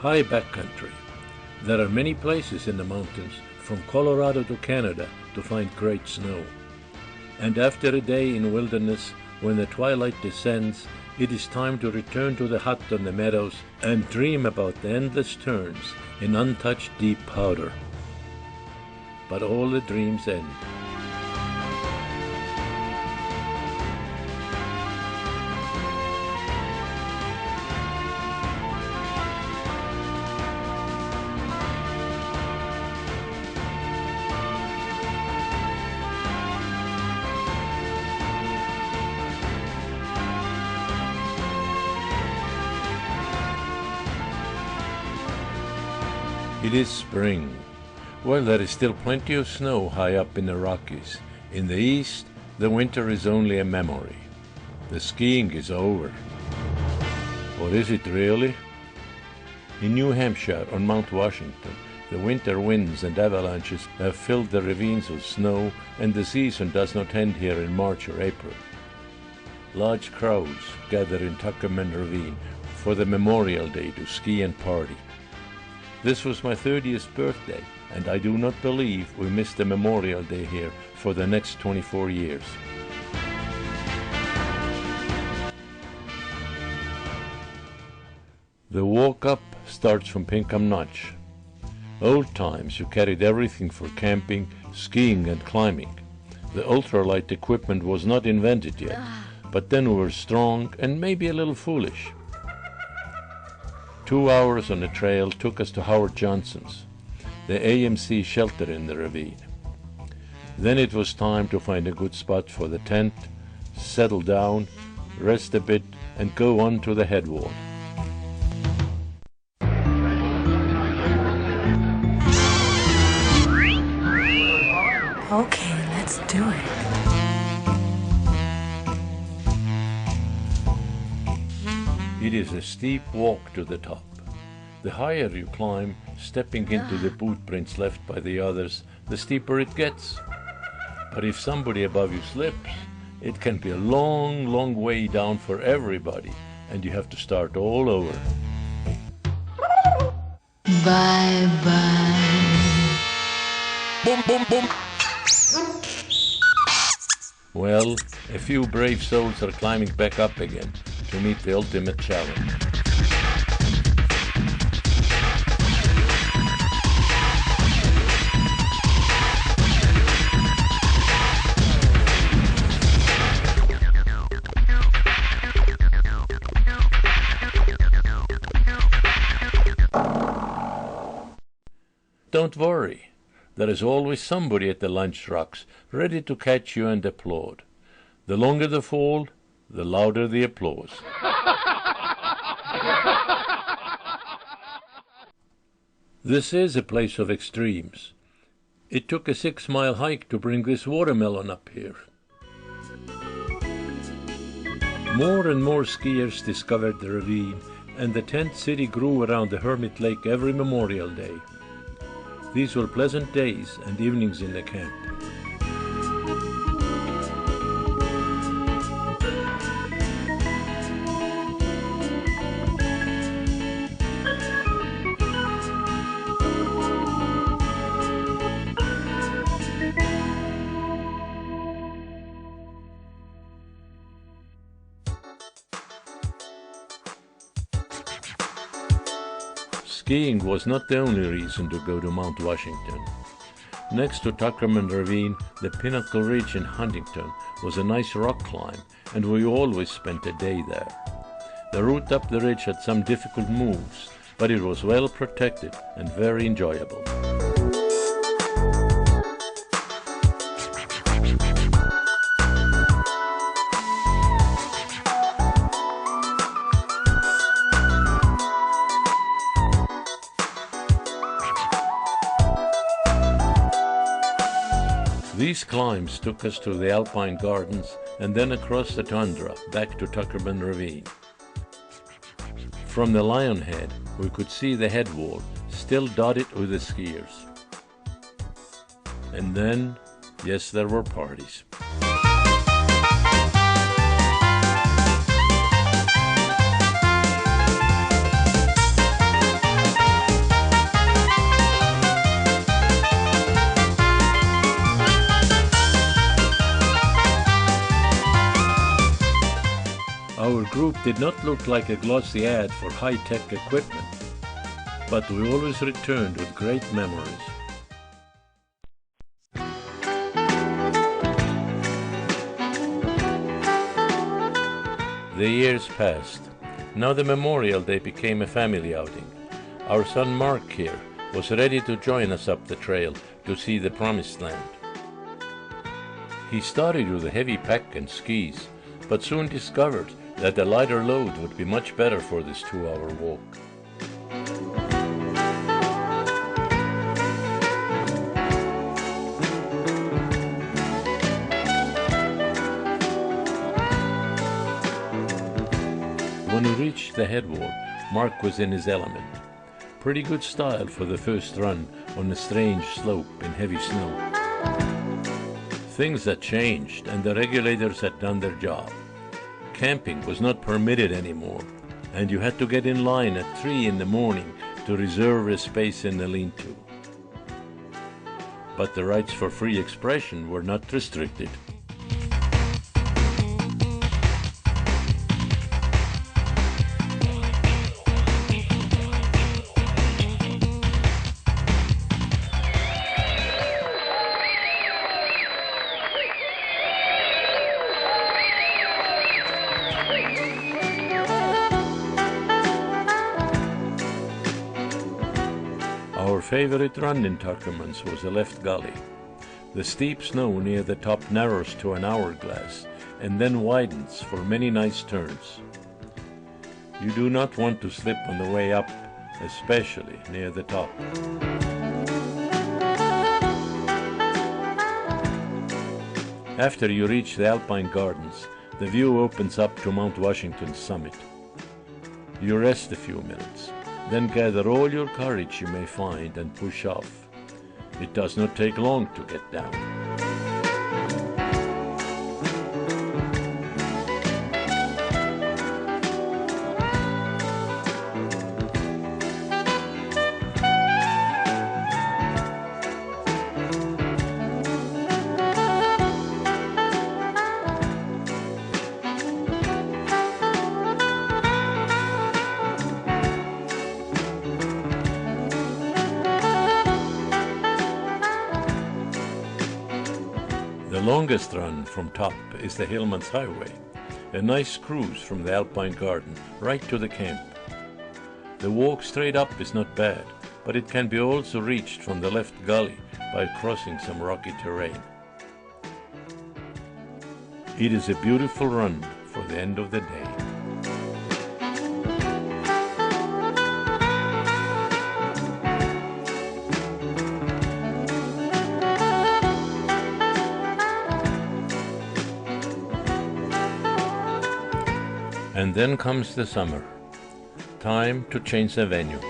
High backcountry. There are many places in the mountains, from Colorado to Canada, to find great snow. And after a day in wilderness, when the twilight descends, it is time to return to the hut on the meadows and dream about the endless turns in untouched deep powder. But all the dreams end. It is spring. Well, there is still plenty of snow high up in the Rockies. In the east, the winter is only a memory. The skiing is over. Or is it really? In New Hampshire, on Mount Washington, the winter winds and avalanches have filled the ravines with snow, and the season does not end here in March or April. Large crowds gather in Tuckerman Ravine for the Memorial Day to ski and party. This was my 30th birthday, and I do not believe we missed a Memorial Day here for the next 24 years. The walk up starts from Pinkham Notch. Old times you carried everything for camping, skiing and climbing. The ultralight equipment was not invented yet, but then we were strong and maybe a little foolish. 2 hours on the trail took us to Howard Johnson's, the AMC shelter in the ravine. Then it was time to find a good spot for the tent, settle down, rest a bit, and go on to the head wall. Okay, let's do it. It is a steep walk to the top. The higher you climb, stepping into the boot prints left by the others, the steeper it gets. But if somebody above you slips, it can be a long, long way down for everybody, and you have to start all over. Bye-bye. Boom, boom, boom. Well, a few brave souls are climbing back up again to meet the ultimate challenge. Don't worry. There is always somebody at the lunch rocks ready to catch you and applaud. The longer the fall, the louder the applause. This is a place of extremes. It took a 6-mile hike to bring this watermelon up here. More and more skiers discovered the ravine, and the tent city grew around the Hermit Lake every Memorial Day. These were pleasant days and evenings in the camp. Skiing was not the only reason to go to Mount Washington. Next to Tuckerman Ravine, the Pinnacle Ridge in Huntington was a nice rock climb, and we always spent a day there. The route up the ridge had some difficult moves, but it was well protected and very enjoyable. These climbs took us to the Alpine Gardens and then across the tundra back to Tuckerman Ravine. From the Lionhead, we could see the head wall, still dotted with the skiers. And then, yes, there were parties. group did not look like a glossy ad for high-tech equipment, but we always returned with great memories. The years passed. Now the Memorial Day became a family outing. Our son Mark here was ready to join us up the trail to see the Promised Land. He started with a heavy pack and skis, but soon discovered that a lighter load would be much better for this 2-hour walk. When we reached the head wall, Mark was in his element. Pretty good style for the first run on a strange slope in heavy snow. Things had changed and the regulators had done their job. Camping was not permitted anymore, and you had to get in line at 3 in the morning to reserve a space in the lean-to. But the rights for free expression were not restricted. Our favorite run in Tuckerman's was a left gully. The steep snow near the top narrows to an hourglass and then widens for many nice turns. You do not want to slip on the way up, especially near the top. After you reach the Alpine Gardens, the view opens up to Mount Washington's summit. You rest a few minutes, then gather all your courage you may find and push off. It does not take long to get down. The longest run from top is the Hillman's Highway, a nice cruise from the Alpine Garden right to the camp. The walk straight up is not bad, but it can be also reached from the left gully by crossing some rocky terrain. It is a beautiful run for the end of the day. And then comes the summer. Time to change the venue.